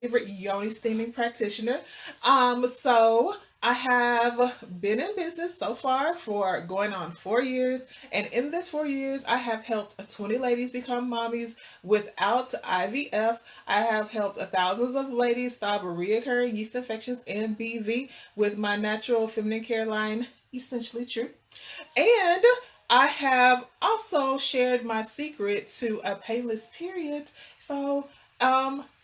Favorite Yoni steaming practitioner. So I have been in business so far for going on 4 years, and in this 4 years, I have helped 20 ladies become mommies without IVF. I have helped thousands of ladies stop reoccurring yeast infections and BV with my natural feminine care line, Essentially True. And I have also shared my secret to a painless period. So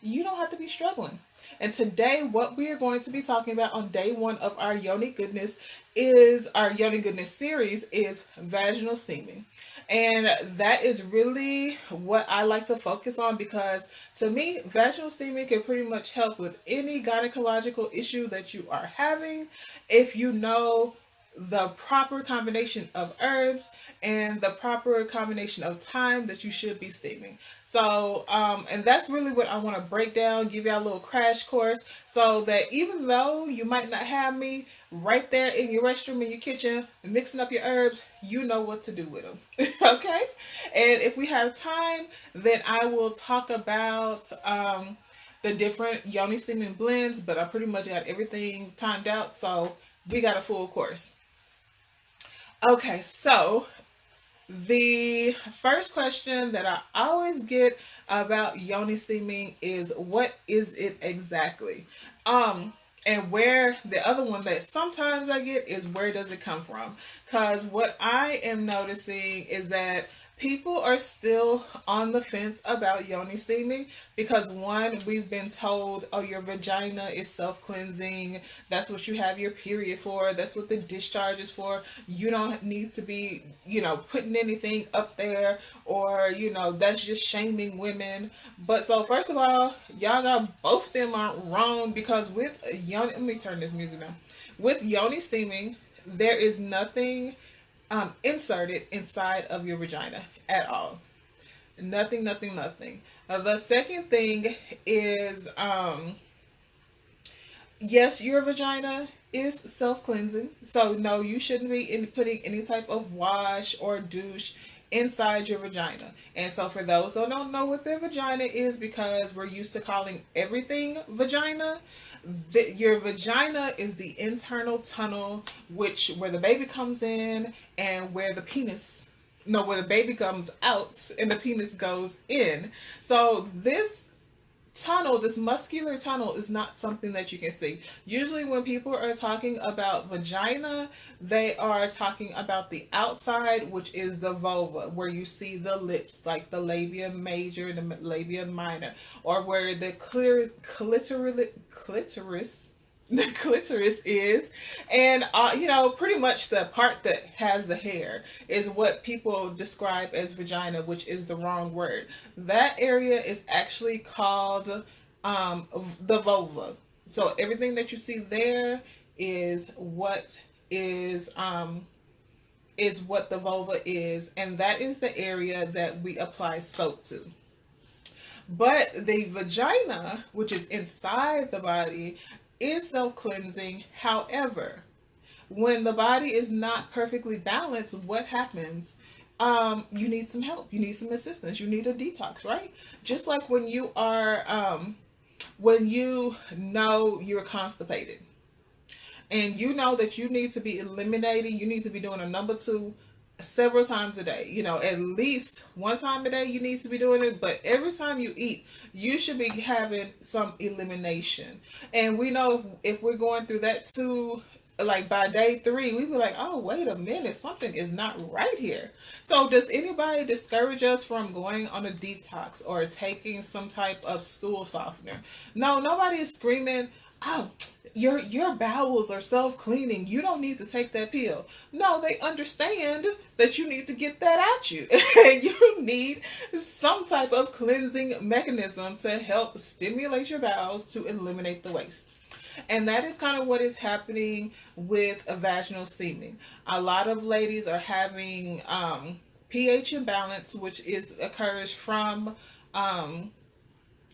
you don't have to be struggling. And today, what we are going to be talking about on day one of our Yoni Goodness is our Yoni Goodness series is vaginal steaming. And that is really what I like to focus on because to me, vaginal steaming can pretty much help with any gynecological issue that you are having if you know the proper combination of herbs and the proper combination of time that you should be steaming. So, and that's really what I want to break down, give y'all a little crash course so that even though you might not have me right there in your restroom, in your kitchen, mixing up your herbs, you know what to do with them. Okay? And if we have time, then I will talk about the different yoni steaming blends, but I pretty much got everything timed out, so we got a full course. Okay, so the first question that I always get about yoni steaming is what is it exactly? And where the other one that sometimes I get is where does it come from? Because what I am noticing is that people are still on the fence about yoni steaming because one, we've been told, oh, your vagina is self-cleansing. That's what you have your period for. That's what the discharge is for. You don't need to be, putting anything up there or, that's just shaming women. But so first of all, y'all got both of them are wrong because with yoni, let me turn this music down. With yoni steaming, there is nothing inserted inside of your vagina at all. Nothing, nothing, nothing. The second thing is, yes, your vagina is self-cleansing. So no, you shouldn't be putting any type of wash or douche inside your vagina. And so for those who don't know what their vagina is, because we're used to calling everything vagina, your vagina is the internal tunnel which where the baby comes in and where the penis no where the baby comes out and the penis goes in. So this muscular tunnel is not something that you can see. Usually when people are talking about vagina, they are talking about the outside, which is the vulva, where you see the lips, like the labia major and the labia minor, or where the clitoris the clitoris is, and pretty much the part that has the hair is what people describe as vagina, which is the wrong word. That area is actually called the vulva. So everything that you see there is what the vulva is, and that is the area that we apply soap to. But the vagina, which is inside the body, is self cleansing. However, when the body is not perfectly balanced, what happens? You need some help. You need some assistance. You need a detox, right? Just like when you know you're constipated and you know that you need to be eliminating, you need to be doing a number two several times a day. At least one time a day you need to be doing it, but every time you eat, you should be having some elimination. And we know if we're going through that too, like by day three, we be like, oh, wait a minute, something is not right here. So does anybody discourage us from going on a detox or taking some type of stool softener? No, nobody is screaming, oh, your bowels are self-cleaning, you don't need to take that pill. No, they understand that you need to get that out you and you need some type of cleansing mechanism to help stimulate your bowels to eliminate the waste. And that is kind of what is happening with vaginal steaming. A lot of ladies are having pH imbalance, which occurs from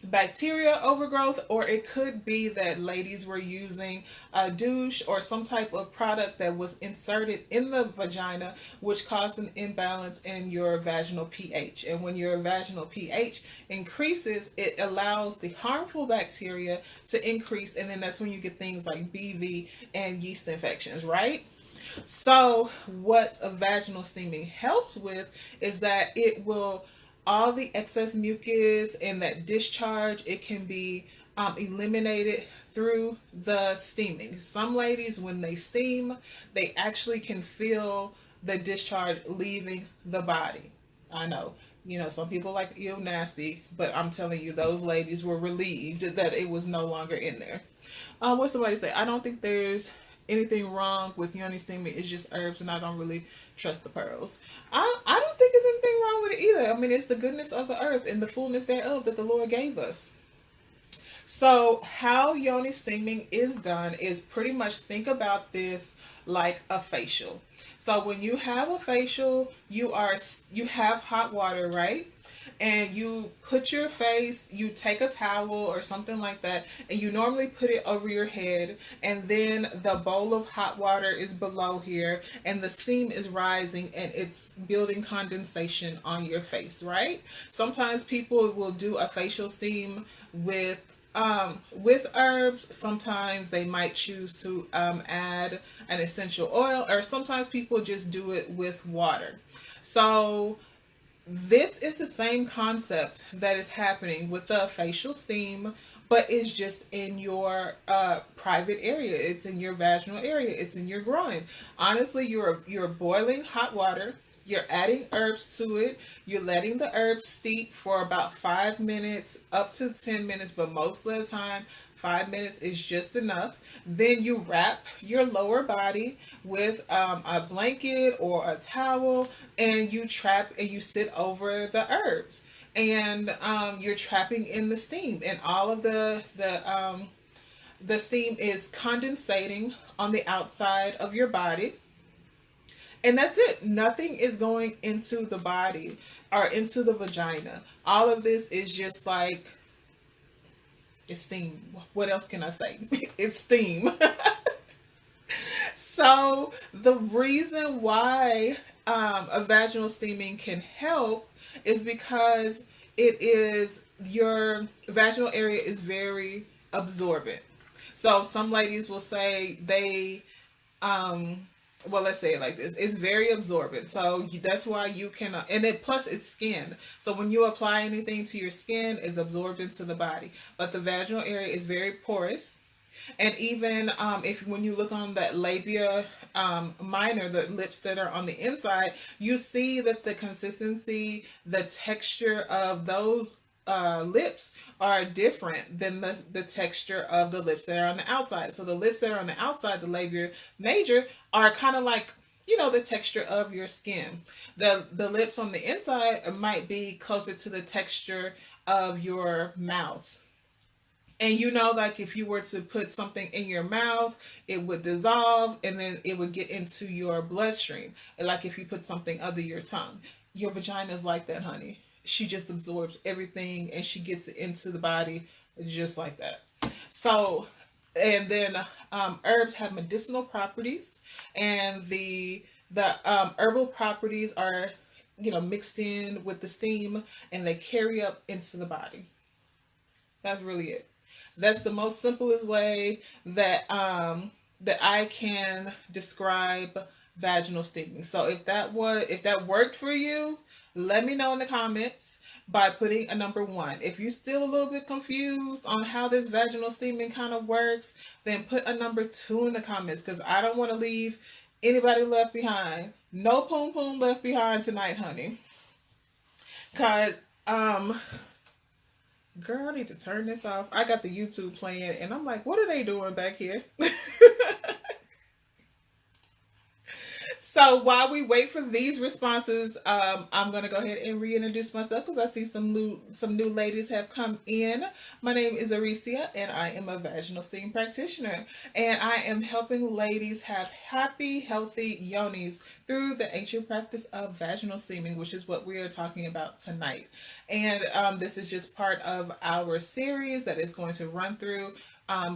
bacteria overgrowth, or it could be that ladies were using a douche or some type of product that was inserted in the vagina, which caused an imbalance in your vaginal pH. And when your vaginal pH increases, it allows the harmful bacteria to increase, and then that's when you get things like BV and yeast infections, right? So, what a vaginal steaming helps with is that it will, all the excess mucus and that discharge, it can be eliminated through the steaming. Some ladies, when they steam, they actually can feel the discharge leaving the body. I know. Some people like, ew, nasty, but I'm telling you, those ladies were relieved that it was no longer in there. What somebody say? I don't think there's anything wrong with Yoni steaming. It's just herbs, and I don't really trust the pearls. I don't think there's anything wrong with it either. I mean, it's the goodness of the earth and the fullness thereof that the Lord gave us. So, how Yoni steaming is done is pretty much, think about this like a facial. So, when you have a facial, you have hot water, right? And you put your face, you take a towel or something like that, and you normally put it over your head, and then the bowl of hot water is below here, and the steam is rising, and it's building condensation on your face, right? Sometimes people will do a facial steam with herbs. Sometimes they might choose to add an essential oil, or sometimes people just do it with water. So this is the same concept that is happening with the facial steam, but it's just in your private area. It's in your vaginal area. It's in your groin. Honestly, you're boiling hot water. You're adding herbs to it. You're letting the herbs steep for about 5 minutes, up to 10 minutes, but most of the time, 5 minutes is just enough. Then you wrap your lower body with a blanket or a towel, and you trap and you sit over the herbs, and you're trapping in the steam, and all of the steam is condensating on the outside of your body. And that's it. Nothing is going into the body or into the vagina. All of this is just like, it's steam. What else can I say? It's steam. So the reason why a vaginal steaming can help is because your vaginal area is very absorbent. So some ladies will say well, let's say it like this: it's very absorbent, so that's why you can and it, plus it's skin, so when you apply anything to your skin, it's absorbed into the body. But the vaginal area is very porous, and even if when you look on that labia minor, the lips that are on the inside, you see that the consistency, the texture of those lips are different than the texture of the lips that are on the outside. So the lips that are on the outside, the labia major, are kind of like, the texture of your skin. The lips on the inside might be closer to the texture of your mouth. And like if you were to put something in your mouth, it would dissolve and then it would get into your bloodstream. And like if you put something under your tongue, your vagina is like that, honey. She just absorbs everything and she gets it into the body just like that. So, and then herbs have medicinal properties, and the herbal properties are mixed in with the steam, and they carry up into the body. That's really it. That's the most simplest way that I can describe vaginal steaming. So if that worked for you, let me know in the comments by putting a number 1. If you're still a little bit confused on how this vaginal steaming kind of works, then put a number 2 in the comments, because I don't want to leave anybody left behind. No poom poom left behind tonight, honey. Cause girl, I need to turn this off. I got the YouTube playing and I'm like, what are they doing back here? So So while we wait for these responses, I'm gonna go ahead and reintroduce myself because I see some new ladies have come in. My name is Aricia, and I am a vaginal steam practitioner, and I am helping ladies have happy, healthy yonis through the ancient practice of vaginal steaming, which is what we are talking about tonight. And this is just part of our series that is going to run through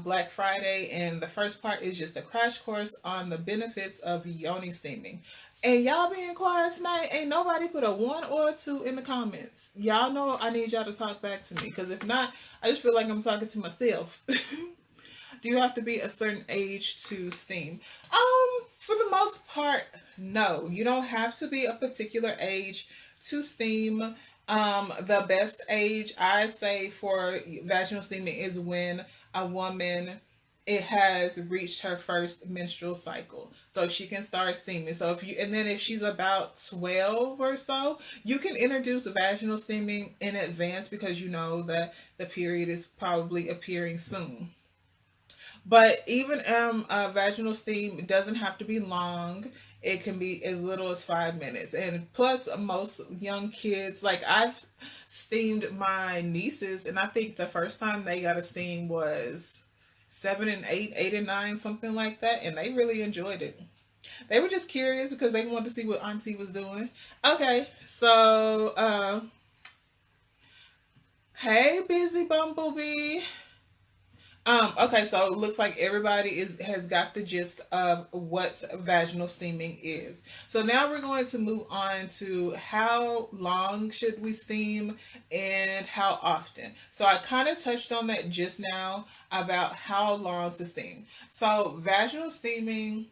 Black Friday, and the first part is just a crash course on the benefits of yoni steaming. And y'all being quiet tonight, ain't nobody put a 1 or 2 in the comments. Y'all know I need y'all to talk back to me, because if not, I just feel like I'm talking to myself. Do you have to be a certain age to steam? For the most part, no. You don't have to be a particular age to steam. The best age I say for vaginal steaming is when a woman it has reached her first menstrual cycle, so she can start steaming. So if she's about 12 or so, you can introduce vaginal steaming in advance, because you know that the period is probably appearing soon. But even vaginal steam doesn't have to be long. It can be as little as 5 minutes. And plus, most young kids, like I've steamed my nieces, and I think the first time they got a steam was 7 and 8, 8 and 9, something like that. And they really enjoyed it. They were just curious because they wanted to see what Auntie was doing. Okay, so, hey, Busy Bumblebee. Okay, so it looks like everybody has got the gist of what vaginal steaming is. So now we're going to move on to how long should we steam and how often. So I kind of touched on that just now about how long to steam. So vaginal steaming,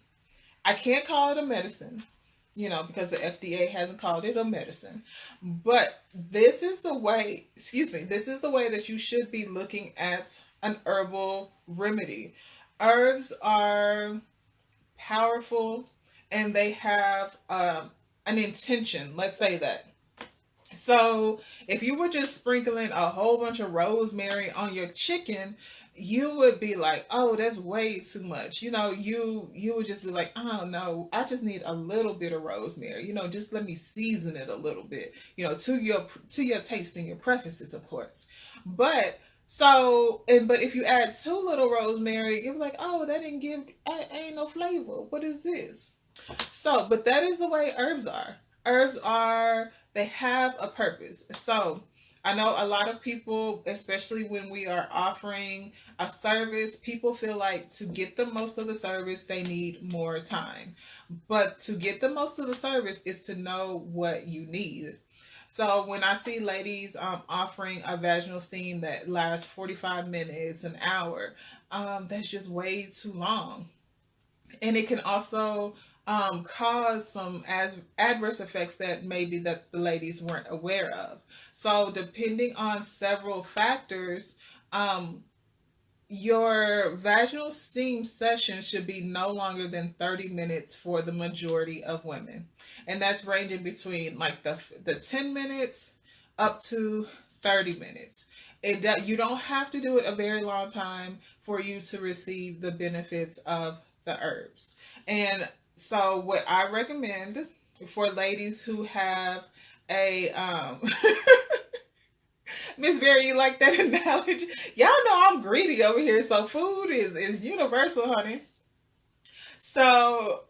I can't call it a medicine, because the FDA hasn't called it a medicine. But this is the way, this is the way that you should be looking at an herbal remedy. Herbs are powerful, and they have an intention. Let's say that. So if you were just sprinkling a whole bunch of rosemary on your chicken, you would be like, oh, that's way too much. You would just be like, I don't know, I just need a little bit of rosemary. Just let me season it a little bit, to your taste and your preferences, of course. But if you add too little rosemary, you're like, oh, that didn't give, ain't no flavor. What is this? So, but that is the way herbs are. They have a purpose. So, I know a lot of people, especially when we are offering a service, people feel like to get the most of the service, they need more time. But to get the most of the service is to know what you need. So when I see ladies offering a vaginal steam that lasts 45 minutes, an hour, that's just way too long. And it can also cause some adverse effects that maybe that the ladies weren't aware of. So depending on several factors, your vaginal steam session should be no longer than 30 minutes for the majority of women. And that's ranging between like the 10 minutes up to 30 minutes. You don't have to do it a very long time for you to receive the benefits of the herbs. And so what I recommend for ladies who have a Miss Berry, you like that analogy? Y'all know I'm greedy over here, so food is universal, honey. So,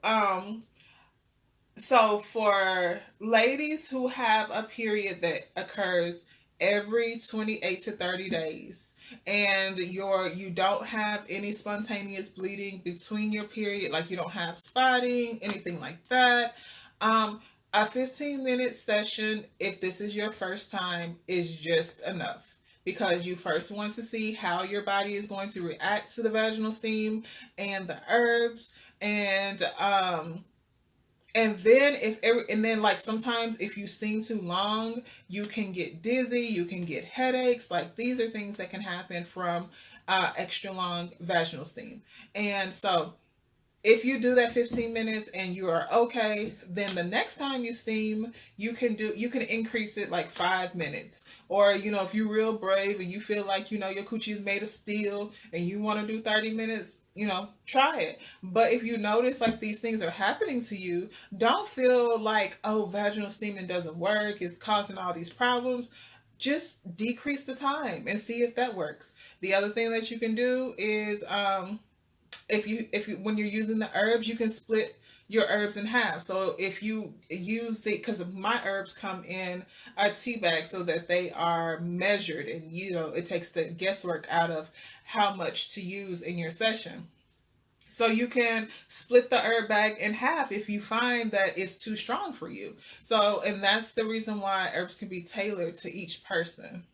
so for ladies who have a period that occurs every 28 to 30 days, and you don't have any spontaneous bleeding between your period, like you don't have spotting, anything like that, a 15-minute session, if this is your first time, is just enough, because you first want to see how your body is going to react to the vaginal steam and the herbs, and then like sometimes if you steam too long, you can get dizzy, you can get headaches. Like these are things that can happen from extra long vaginal steam. And so if you do that 15 minutes and you are okay, then the next time you steam, you can increase it like 5 minutes. Or, if you're real brave and you feel like, your coochie is made of steel and you want to do 30 minutes, try it. But if you notice like these things are happening to you, don't feel like, oh, vaginal steaming doesn't work, it's causing all these problems. Just decrease the time and see if that works. The other thing that you can do is, if you when you're using the herbs, you can split your herbs in half. So if you use because my herbs come in a tea bag so that they are measured, and it takes the guesswork out of how much to use in your session. So you can split the herb bag in half if you find that it's too strong for you. So, and that's the reason why herbs can be tailored to each person.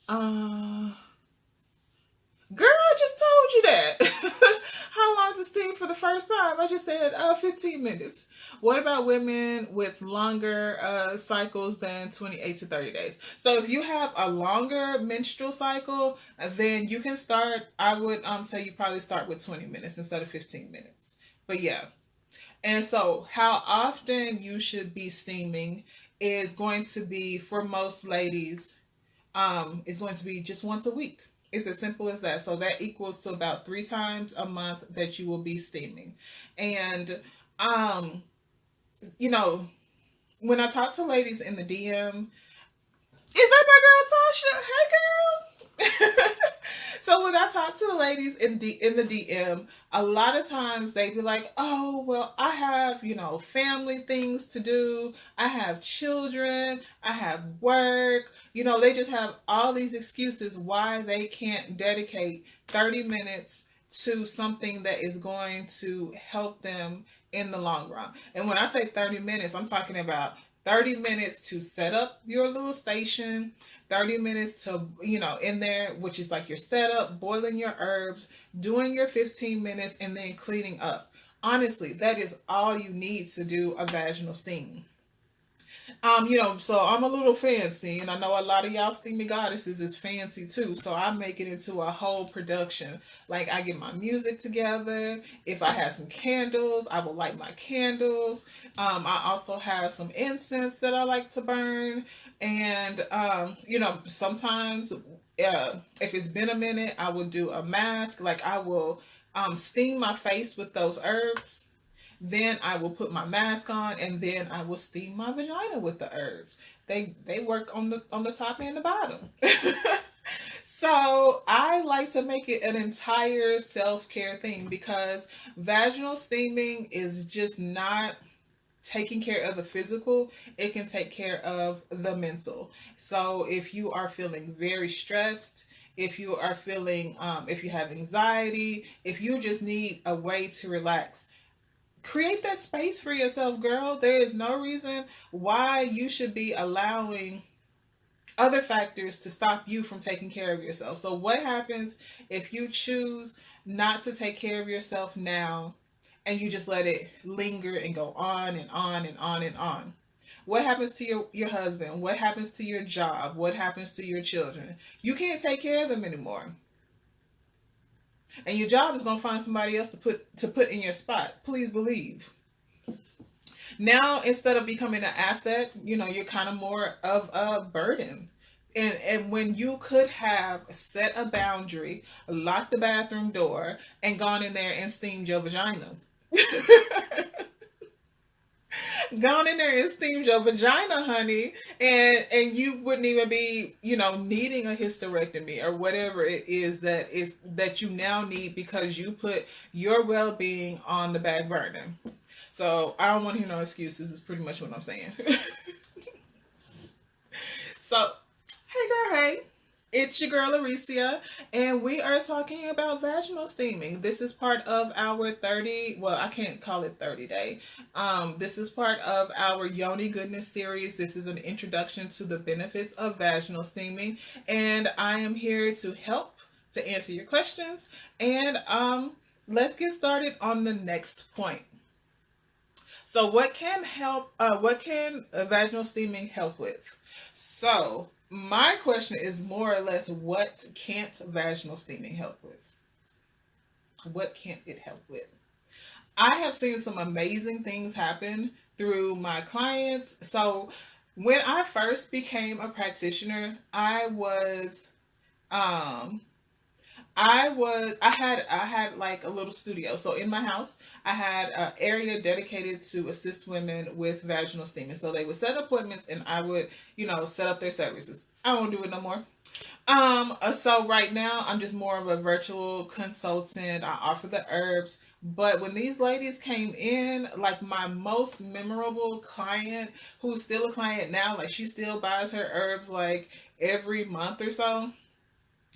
Uh, Girl, I just told you that. How long to steam for the first time? I just said 15 minutes. What about women with longer cycles than 28 to 30 days? So if you have a longer menstrual cycle, then you can start, I would tell you probably start with 20 minutes instead of 15 minutes. But yeah. And so how often you should be steaming is going to be, for most ladies, is going to be just once a week. It's as simple as that. So that equals to about 3 times a month that you will be steaming. And, um, you know, when I talk to ladies in the DM, is that my girl Tasha? Hey, girl. So when I talk to the ladies in the DM, a lot of times they be like, "Oh, well, I have family things to do. I have children. I have work." They just have all these excuses why they can't dedicate 30 minutes to something that is going to help them in the long run. And when I say 30 minutes, I'm talking about 30 minutes to set up your little station, 30 minutes to, in there, which is like your setup, boiling your herbs, doing your 15 minutes, and then cleaning up. Honestly, that is all you need to do a vaginal steam. So I'm a little fancy, and I know a lot of y'all steamy goddesses is fancy too. So I make it into a whole production. Like, I get my music together. If I have some candles, I will light my candles. I also have some incense that I like to burn, and sometimes, if it's been a minute, I will do a mask. Like, I will steam my face with those herbs, then I will put my mask on, and then I will steam my vagina with the herbs. They work on the top and the bottom. So I like to make it an entire self-care thing, because vaginal steaming is just not taking care of the physical, it can take care of the mental. So if you are feeling very stressed, if you are feeling, if you have anxiety, if you just need a way to relax, create that space for yourself, girl. There is no reason why you should be allowing other factors to stop you from taking care of yourself. So what happens if you choose not to take care of yourself now, and you just let it linger and go on and on and on and on? What happens to your husband? What happens to your job? What happens to your children? You can't take care of them anymore. And your job is going to find somebody else to put in your spot. Please believe. Now, instead of becoming an asset, you're kind of more of a burden. And when you could have set a boundary, locked the bathroom door, and gone in there and steamed your vagina. Gone in there and steamed your vagina, honey, and you wouldn't even be, needing a hysterectomy or whatever it is that you now need, because you put your well-being on the back burner. So I don't want to hear no excuses. Is pretty much what I'm saying. So, hey girl, hey. It's your girl Aricia, and we are talking about vaginal steaming. This is part of our 30, well, I can't call it 30 day. This is part of our Yoni Goodness series. This is an introduction to the benefits of vaginal steaming, and I am here to help to answer your questions. And let's get started on the next point. So what can vaginal steaming help with? So my question is more or less, what can't vaginal steaming help with? What can't it help with? I have seen some amazing things happen through my clients. So when I first became a practitioner, I was I had like a little studio. So in my house, I had an area dedicated to assist women with vaginal steaming. So they would set appointments and I would, set up their services. I don't do it no more. So right now I'm just more of a virtual consultant. I offer the herbs. But when these ladies came in, like my most memorable client, who's still a client now, like she still buys her herbs like every month or so,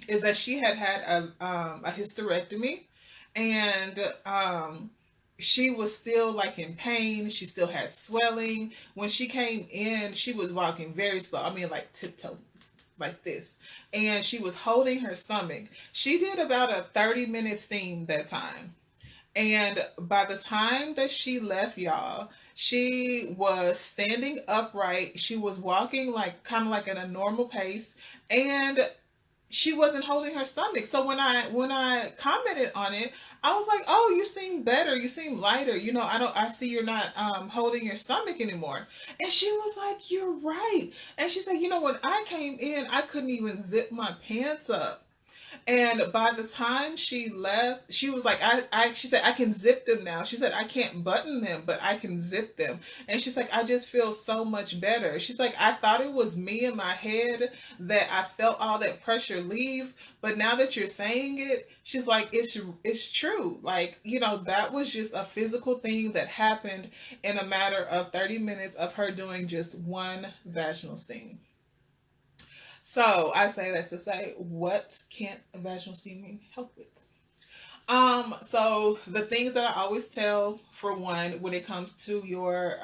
is that she had had a hysterectomy, and she was still like in pain. She still had swelling. When she came in, she was walking very slow. I mean, like tiptoe, like this. And she was holding her stomach. She did about a 30-minute steam that time. And by the time that she left, y'all, she was standing upright. She was walking like kind of like at a normal pace. And she wasn't holding her stomach. So when I commented on it, I was like, "Oh, you seem better. You seem lighter. I see you're not holding your stomach anymore." And she was like, "You're right." And she said, when I came in, I couldn't even zip my pants up." And by the time she left, she was like, she said, "I can zip them now." She said, "I can't button them, but I can zip them." And she's like, "I just feel so much better." She's like, "I thought it was me in my head that I felt all that pressure leave. But now that you're saying it," she's like, it's true. Like, that was just a physical thing that happened in a matter of 30 minutes of her doing just one vaginal steam. So I say that to say, what can't vaginal steaming help with? So the things that I always tell, for one, when it comes to your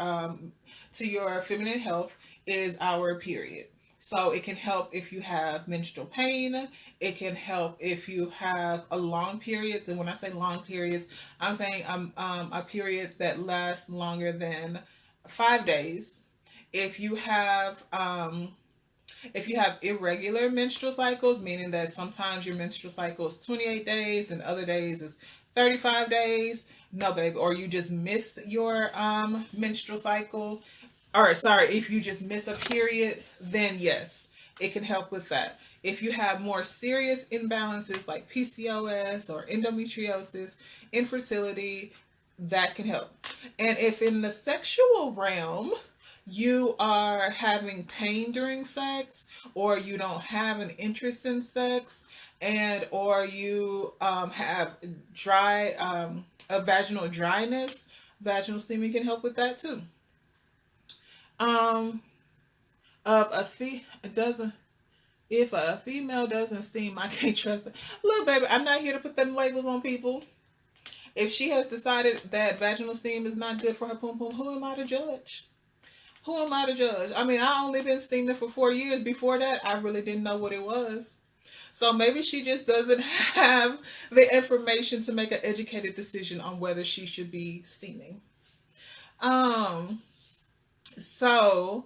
feminine health, is our period. So it can help if you have menstrual pain. It can help if you have a long periods. And when I say long periods, I'm saying a period that lasts longer than 5 days. If you have irregular menstrual cycles, meaning that sometimes your menstrual cycle is 28 days and other days is 35 days, no, baby. Or you just miss your menstrual cycle, or sorry, if you just miss a period, then yes, it can help with that. If you have more serious imbalances like PCOS or endometriosis, infertility, that can help. And if in the sexual realm you are having pain during sex, or you don't have an interest in sex, and or you have a vaginal dryness, vaginal steaming can help with that too. Um, of a fee doesn't If a female doesn't steam, I can't trust her. Look, baby, I'm not here to put them labels on people. If she has decided that vaginal steam is not good for her pum pum, who am I to judge? Who am I to judge? I mean, I only been steaming for 4 years. Before that, I really didn't know what it was. So maybe she just doesn't have the information to make an educated decision on whether she should be steaming. Um, so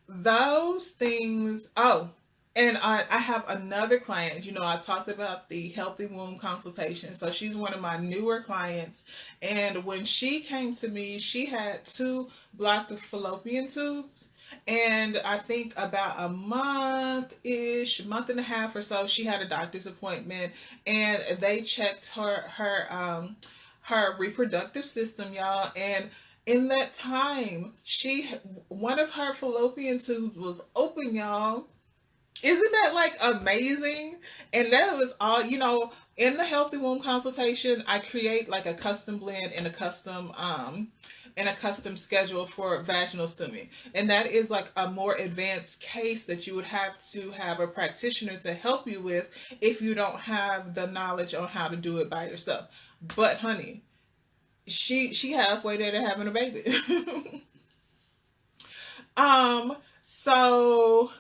those things. Oh, and I have another client. I talked about the healthy womb consultation. So she's one of my newer clients. And when she came to me, she had two blocked fallopian tubes. And I think about a month and a half or so, she had a doctor's appointment, and they checked her reproductive system, y'all. And in that time, one of her fallopian tubes was open, y'all. Isn't that like amazing? And that was all, in the healthy womb consultation, I create like a custom blend and a custom schedule for vaginal steaming. And that is like a more advanced case that you would have to have a practitioner to help you with if you don't have the knowledge on how to do it by yourself. But honey, she halfway there to having a baby. So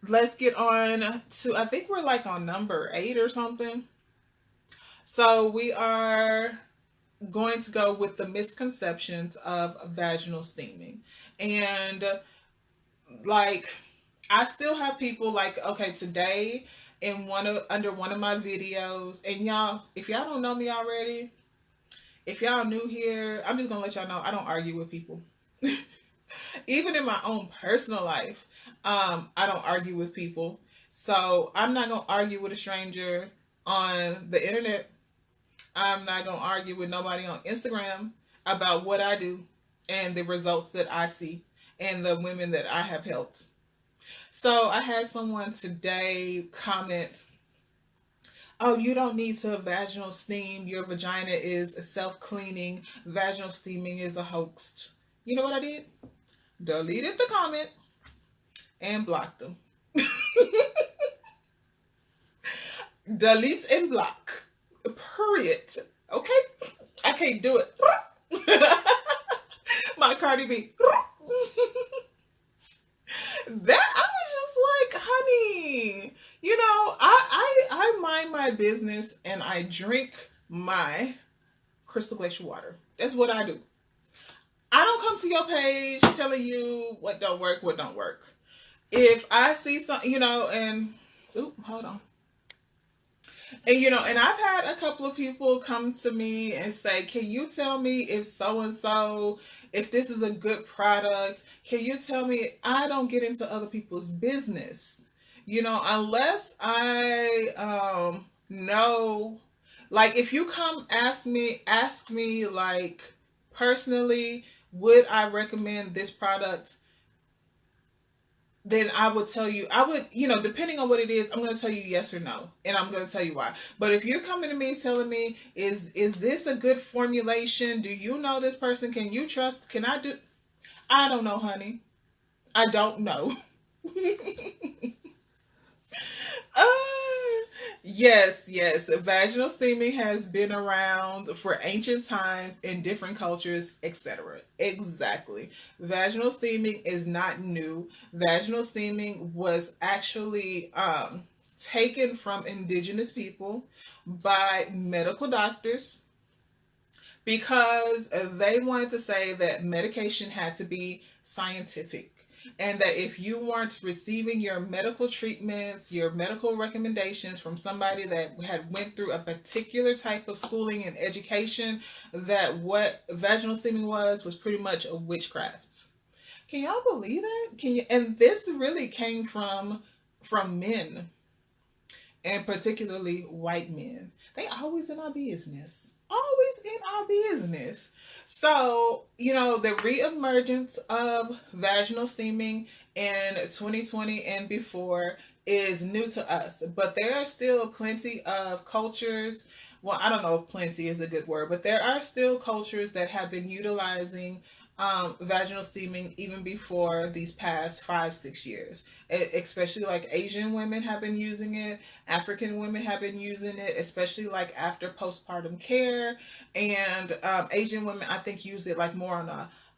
let's get on to, I think we're like on number 8 or something. So we are going to go with the misconceptions of vaginal steaming. And like, I still have people like, okay, today under one of my videos, and y'all, if y'all don't know me already, if y'all new here, I'm just gonna let y'all know I don't argue with people. Even in my own personal life, I don't argue with people. So I'm not gonna argue with a stranger. on the internet. I'm not going to argue with nobody on Instagram about what I do and the results that I see and the women that I have helped. So I had someone today comment, "Oh, you don't need to vaginal steam. Your vagina is self-cleaning. Vaginal steaming is a hoax." You know what I did? Deleted the comment and blocked them. Delete and block. Period. Okay? I can't do it. My Cardi B. That I was just like, honey, you know, I mind my business and I drink my crystal glacier water. That's what I do. I don't come to your page telling you what don't work, what don't work. If I see something, you know, and hold on. And you know, and I've had a couple of people come to me and say, "Can you tell me if so and so, if this is a good product? Can you tell me?" I don't get into other people's business, you know, unless I know. Like, if you come ask me like personally, would I recommend this product? Then I would tell you, I would, you know, depending on what it is, I'm going to tell you yes or no, and I'm going to tell you why. But if you're coming to me telling me, is this a good formulation? Do you know this person? Can you trust? Can I do? I don't know, honey. I don't know. Uh, yes, yes. Vaginal steaming has been around for ancient times in different cultures, etc. Exactly. Vaginal steaming is not new. Vaginal steaming was actually taken from indigenous people by medical doctors because they wanted to say that medication had to be scientific, and that if you weren't receiving your medical treatments, your medical recommendations from somebody that had went through a particular type of schooling and education, that what vaginal steaming was pretty much a witchcraft. Can y'all believe that? Can you? And this really came from men, and particularly white men. They always in our business. Always in our business. So, you know, the reemergence of vaginal steaming in 2020 and before is new to us, but there are still plenty of cultures. Well, I don't know if plenty is a good word, but there are still cultures that have been utilizing vaginal steaming even before these past 5, 6 years. Especially like Asian women have been using it, African women have been using it, especially like after postpartum care, and Asian women I think use it like more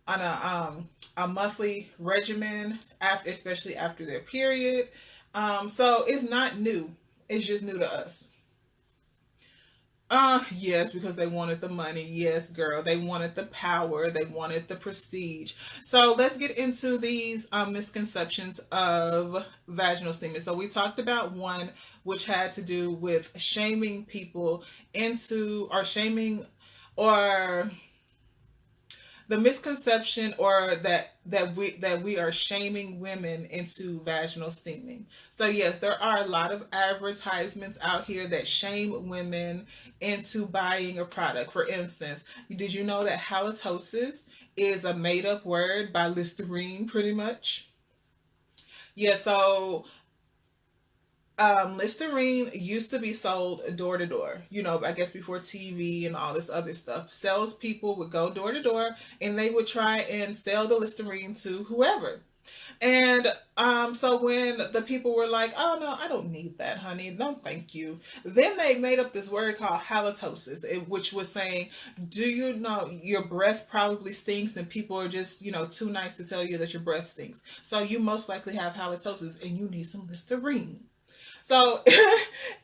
on a monthly regimen after, especially after their period. So it's not new. It's just new to us. Yes, because they wanted the money. Yes, girl. They wanted the power. They wanted the prestige. So let's get into these misconceptions of vaginal steaming. So we talked about one, which had to do with shaming people into, or shaming, or the misconception, or that we are shaming women into vaginal steaming. So yes, there are a lot of advertisements out here that shame women into buying a product. For instance, did you know that halitosis is a made up word by Listerine pretty much? Yeah, so Listerine used to be sold door to door, you know, I guess before TV and all this other stuff. Salespeople would go door to door and they would try and sell the Listerine to whoever. And so when the people were like, "Oh no, I don't need that, honey. No, thank you." Then they made up this word called halitosis, which was saying, "Do you know your breath probably stinks, and people are just, you know, too nice to tell you that your breath stinks. So you most likely have halitosis, and you need some Listerine." So,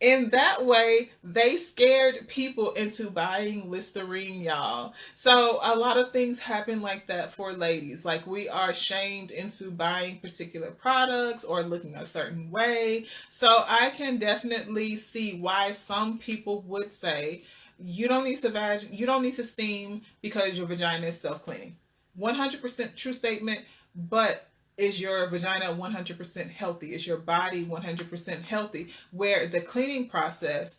in that way, they scared people into buying Listerine, y'all. So, a lot of things happen like that for ladies. Like, we are shamed into buying particular products or looking a certain way. So, I can definitely see why some people would say, you don't need to steam because your vagina is self-cleaning. 100% true statement, but is your vagina 100% healthy? Is your body 100% healthy? Where the cleaning process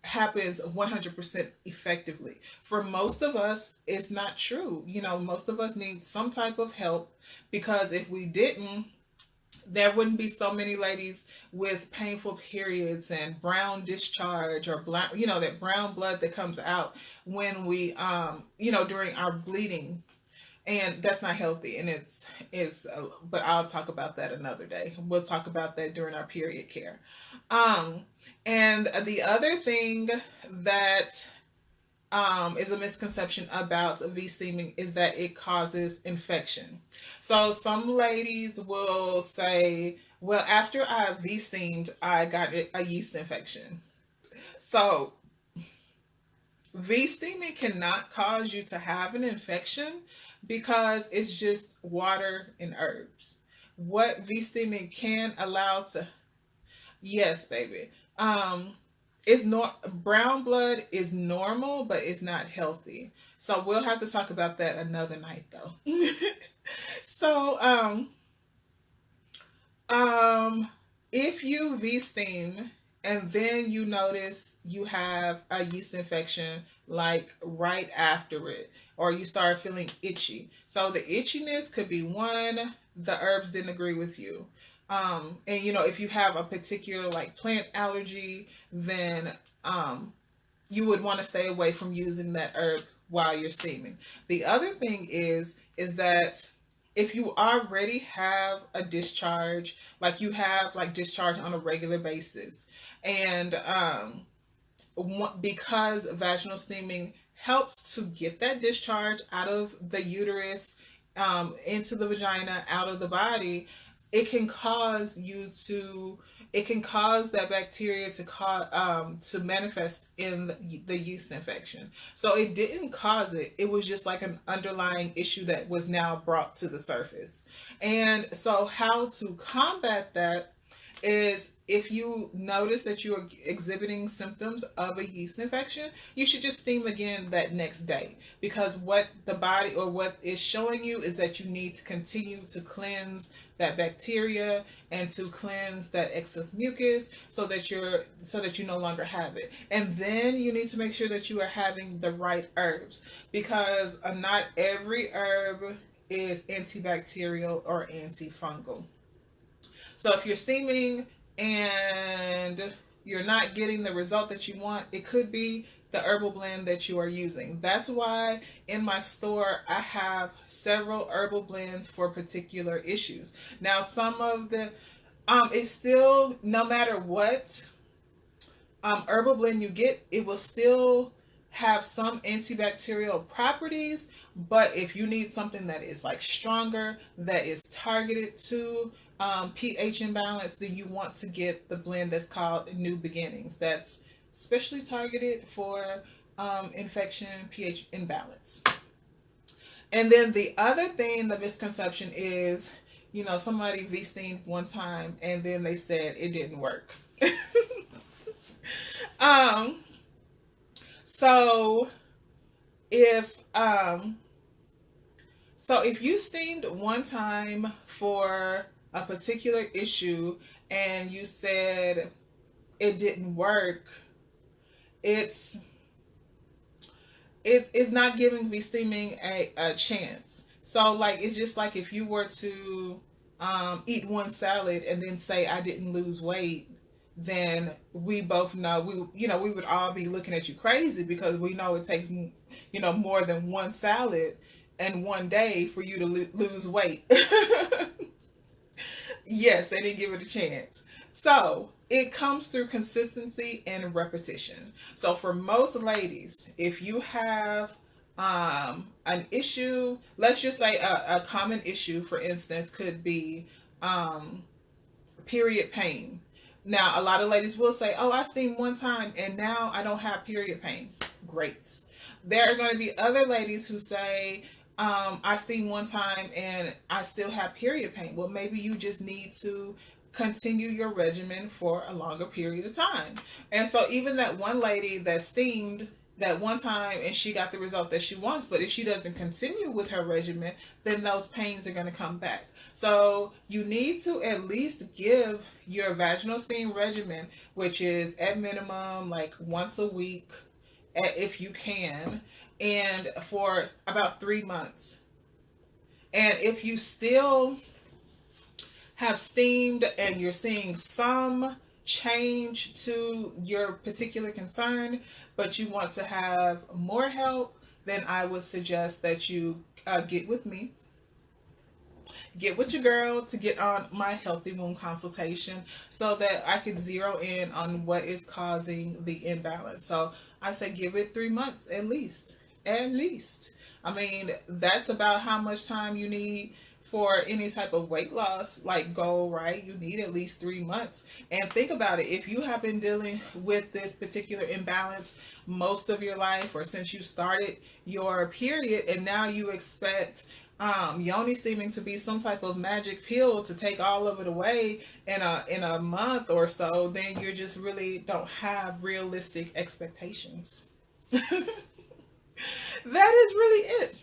happens 100% effectively. For most of us, it's not true. You know, most of us need some type of help, because if we didn't, there wouldn't be so many ladies with painful periods and brown discharge, or black, you know, that brown blood that comes out when we, you know, during our bleeding. And that's not healthy. And but I'll talk about that another day. We'll talk about that during our period care. Um, and the other thing that is a misconception about V-steaming is that it causes infection. So some ladies will say, well, after I V-steamed, I got a yeast infection. So V-steaming cannot cause you to have an infection, because it's just water and herbs. What V-steaming can allow to, yes, baby. It's brown blood is normal, but it's not healthy. So we'll have to talk about that another night, though. So, if you V-steam and then you notice you have a yeast infection, like right after it, or you start feeling itchy. So the itchiness could be one, the herbs didn't agree with you. And you know, if you have a particular like plant allergy, then you would want to stay away from using that herb while you're steaming. The other thing is that if you already have a discharge, like you have like discharge on a regular basis, and because vaginal steaming helps to get that discharge out of the uterus, into the vagina, out of the body, it can cause you to, it can cause that bacteria to manifest in the yeast infection. So it didn't cause it. It was just like an underlying issue that was now brought to the surface. And so how to combat that is, if you notice that you are exhibiting symptoms of a yeast infection, you should just steam again that next day, because what the body, or what is showing you, is that you need to continue to cleanse that bacteria and to cleanse that excess mucus, so that you no longer have it. And then you need to make sure that you are having the right herbs, because not every herb is antibacterial or antifungal. So if you're steaming and you're not getting the result that you want, it could be the herbal blend that you are using. That's why in my store I have several herbal blends for particular issues. Now, some of the it's still, no matter what herbal blend you get, it will still have some antibacterial properties. But if you need something that is like stronger, that is targeted to pH imbalance, then you want to get the blend that's called New Beginnings. That's specially targeted for infection, pH imbalance. And then the other thing, the misconception is, you know, somebody V-steamed one time and then they said it didn't work. So if if you steamed one time for a particular issue and you said it didn't work, it's not giving V-steaming a chance. So like, it's just like if you were to eat one salad and then say I didn't lose weight, then we both know, we would all be looking at you crazy, because we know it takes, more than one salad and one day for you to lose weight. Yes, they didn't give it a chance. So it comes through consistency and repetition. So for most ladies, if you have an issue, let's just say a common issue, for instance, could be period pain. Now, a lot of ladies will say, oh, I steamed one time and now I don't have period pain. Great. There are going to be other ladies who say, I steamed one time and I still have period pain. Well, maybe you just need to continue your regimen for a longer period of time. And so even that one lady that steamed that one time and she got the result that she wants, but if she doesn't continue with her regimen, then those pains are going to come back. So you need to at least give your vaginal steam regimen, which is at minimum like once a week, if you can, and for about 3 months. And if you still have steamed and you're seeing some change to your particular concern, but you want to have more help, then I would suggest that you get with me. Get with your girl to get on my healthy womb consultation so that I can zero in on what is causing the imbalance. So I say give it 3 months at least. At least. I mean, that's about how much time you need for any type of weight loss like goal, right? You need at least 3 months. And think about it. If you have been dealing with this particular imbalance most of your life, or since you started your period, and now you expect yoni steaming to be some type of magic pill to take all of it away in a month or so, then you just really don't have realistic expectations. That is really it.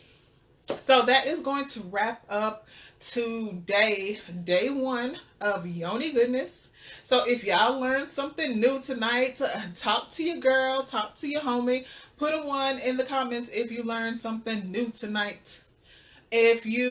So that is going to wrap up today, day one of Yoni Goodness. So if y'all learned something new tonight, talk to your girl, talk to your homie, put a 1 in the comments if you learned something new tonight. If you